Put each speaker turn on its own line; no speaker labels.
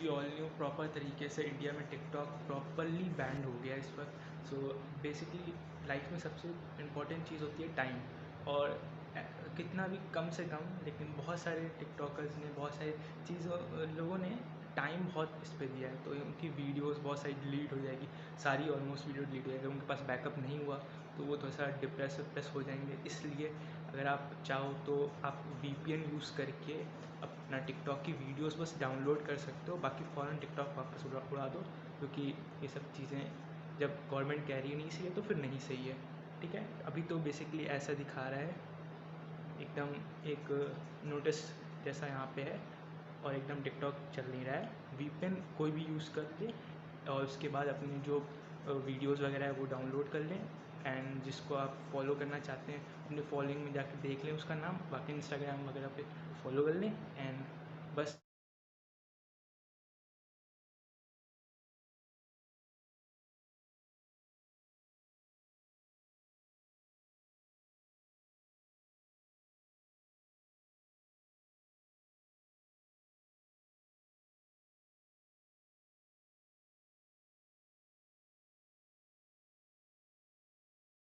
We all new proper तरीके से India में टिकटॉक प्रॉपरली बैंड हो गया इस वक्त। सो बेसिकली लाइफ में सबसे इम्पॉर्टेंट चीज़ होती है टाइम, और कितना भी कम से कम, लेकिन बहुत सारे टिकटॉकर्स ने, बहुत सारे लोगों ने टाइम बहुत इस पर दिया है, तो उनकी वीडियोस बहुत सारी डिलीट हो जाएगी, सारी ऑलमोस्ट वीडियो डिलीट हो जाएगी। अगर उनके पास बैकअप नहीं हुआ तो वो थोड़ा सा डिप्रेस हो जाएंगे। इसलिए अगर आप चाहो तो आप VPN यूज़ करके अपना टिकटॉक की वीडियोस बस डाउनलोड कर सकते हो, बाकी फ़ौरन टिकटॉक वापस उड़ा दो, क्योंकि ये सब चीज़ें जब गवर्नमेंट कह रही है नहीं सही है तो फिर नहीं सही है। ठीक है, अभी तो बेसिकली ऐसा दिखा रहा है, एकदम एक नोटिस जैसा यहाँ पे है, और एकदम टिकटॉक चल नहीं रहा है। VPN कोई भी यूज़ कर ले, और उसके बाद अपनी जो वीडियोज़ वगैरह है वो डाउनलोड कर लें, एंड जिसको आप फॉलो करना चाहते हैं अपने फॉलोइंग में जाकर देख लें उसका नाम, बाकी इंस्टाग्राम वगैरह पे फॉलो कर लें, एंड बस